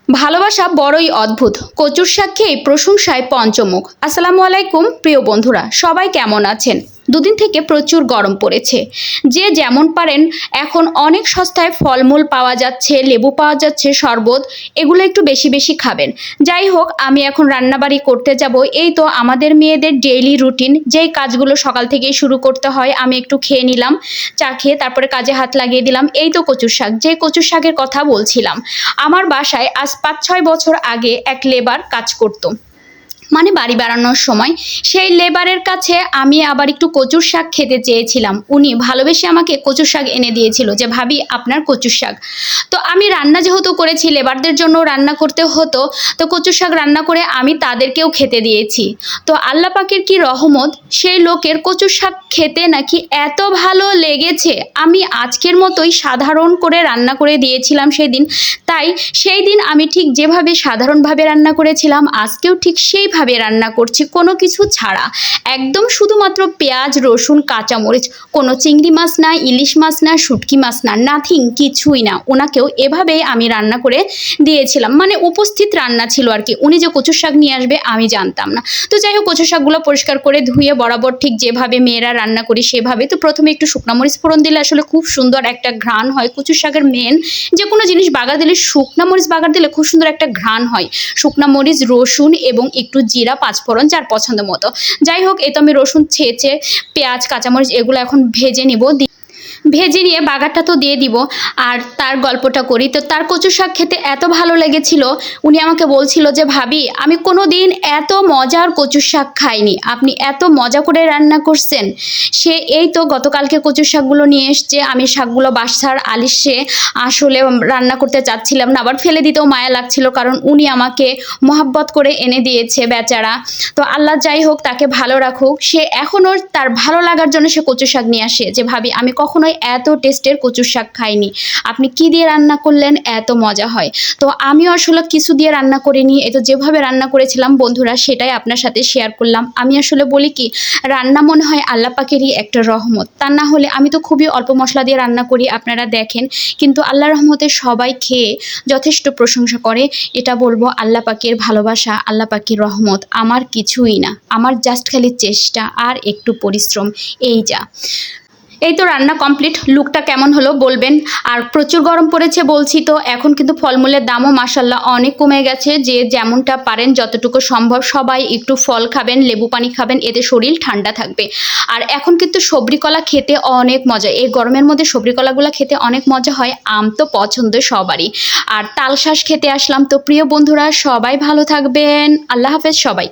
ভালোবাসা বড়ই অদ্ভুত। কচুর শাক খেয়ে প্রশংসায় পঞ্চমুখ। আসসালামু আলাইকুম প্রিয় বন্ধুরা, সবাই কেমন আছেন? দুদিন থেকে প্রচুর গরম পড়েছে। যে যেমন পারেন এখন অনেক সস্তায় ফলমূল পাওয়া যাচ্ছে, লেবু পাওয়া যাচ্ছে, শরবত, এগুলো একটু বেশি বেশি খাবেন। যাই হোক, আমি এখন রান্নাবাড়ি করতে যাব। এই তো আমাদের মেয়েদের ডেইলি রুটিন, যেই কাজগুলো সকাল থেকেই শুরু করতে হয়। আমি একটু খেয়ে নিলাম, চা খেয়ে তারপরে কাজে হাত লাগিয়ে দিলাম। এই তো কচুর শাক, যে কচুর শাকের কথা বলছিলাম। আমার বাসায় আজ ৫-৬ বছর আগে এক লেবার কাজ করতো, মানে বাড়ি বাড়ানোর সময়। সেই লেবারের কাছে আমি আবার একটু কচুর শাক খেতে চেয়েছিলাম। উনি ভালোবেসে আমাকে কচুর শাক এনে দিয়েছিল, যে ভাবি আপনার কচুর শাক। তো আমি রান্না যেহেতু করেছি, লেবারদের জন্য রান্না করতে হতো, তো কচুর শাক রান্না করে আমি তাদেরকেও খেতে দিয়েছি। তো আল্লাহ পাকের কি রহমত, সেই লোকের কচুর শাক খেতে নাকি এত ভালো লেগেছে। আমি আজকের মতোই সাধারণ করে রান্না করে দিয়েছিলাম সেদিন। তাই সেই দিন আমি ঠিক যেভাবে সাধারণভাবে রান্না করেছিলাম, আজকেও ঠিক সেইভাবে রান্না করছি, কোনো কিছু ছাড়া। একদম শুধুমাত্র পেঁয়াজ, রসুন, কাঁচামরিচ, কোনো চিংড়ি মাছ না, ইলিশ মাছ না, শুটকি মাছ না, নাথিং, কিছুই না। ওনাকেও এভাবেই আমি রান্না করে দিয়েছিলাম, মানে উপস্থিত রান্না ছিল আর কি। উনি যে কচুর শাক নিয়ে আসবে আমি জানতাম না। তো যাই হোক, কচুর শাকগুলো পরিষ্কার করে ধুয়ে বরাবর ঠিক যেভাবে মেয়েরা রান্না করি সেভাবে। তো প্রথমে একটু শুকনো মরিচ ফোড়ন দিলে আসলে খুব সুন্দর একটা ঘ্রাণ হয়। কচুর শাকের মেন, যে কোনো জিনিস বাগার দিলে, শুকনো মরিচ বাগার দিলে খুব সুন্দর একটা ঘ্রাণ হয়। শুকনো মরিচ, রসুন এবং একটু জিরা, পাঁচফোড়ন, যার পছন্দ মতো। যাই হোক, এই তো আমি রসুন ছেঁচে, পেঁয়াজ, কাঁচামরিচ এগুলো এখন ভেজে নিব। ভেজে নিয়ে বাগারটা তো দিয়ে দিব। আর তার গল্পটা করি। তো তার কচুর শাক খেতে এত ভালো লেগেছিল, উনি আমাকে বলছিল যে ভাবি আমি কোনো দিন এত মজার কচুর শাক খাইনি, আপনি এত মজা করে রান্না করছেন। সে এই তো গতকালকে কচুর শাকগুলো নিয়ে এসছে। আমি শাকগুলো বাসার আলিশে আসলে রান্না করতে চাচ্ছিলাম না, আবার ফেলে দিতেও মায়া লাগছিল, কারণ উনি আমাকে মহাব্বত করে এনে দিয়েছে বেচারা। তো আল্লাহ যাই হোক, তাকে ভালো রাখুক। সে এখনও তার ভালো লাগার জন্য সে কচুর শাক নিয়ে আসে, যে ভাবি আমি কখনোই এত টেস্টের কচুর শাক খাইনি, আপনি কি দিয়ে রান্না করলেন, এত মজা হয়। তো আমিও আসলে কিছু দিয়ে রান্না করিনি, এই তো যেভাবে রান্না করেছিলাম বন্ধুরা, সেটাই আপনার সাথে শেয়ার করলাম। আমি আসলে বলি কি, রান্না মনে হয় আল্লাহ পাকেরই একটা রহমত। তা না হলে আমি তো খুবই অল্প মশলা দিয়ে রান্না করি, আপনারা দেখেন। কিন্তু আল্লাহ রহমতে সবাই খেয়ে যথেষ্ট প্রশংসা করে। এটা বলবো আল্লাহ পাকের ভালোবাসা, আল্লাহ পাকের রহমত। আমার কিছুই না, আমার জাস্ট খালি চেষ্টা আর একটু পরিশ্রম, এই যা। এই তো রান্না কমপ্লিট। লুকটা কেমন হলো বলবেন। আর প্রচুর গরম পড়েছে বলছি, তো এখন কিন্তু ফলমূলের দামও মাশাল্লাহ অনেক কমে গেছে। যে যেমনটা পারেন যতটুকু সম্ভব সবাই একটু ফল খাবেন, লেবু পানি খাবেন, এতে শরীর ঠান্ডা থাকবে। আর এখন কিন্তু সবরি কলা খেতে অনেক মজা, এই গরমের মধ্যে সবরি কলাগুলো খেতে অনেক মজা হয়। আম তো পছন্দ সবারই। আর তালশাঁস খেতে আসলাম। তো প্রিয় বন্ধুরা, সবাই ভালো থাকবেন। আল্লাহ হাফেজ সবাই।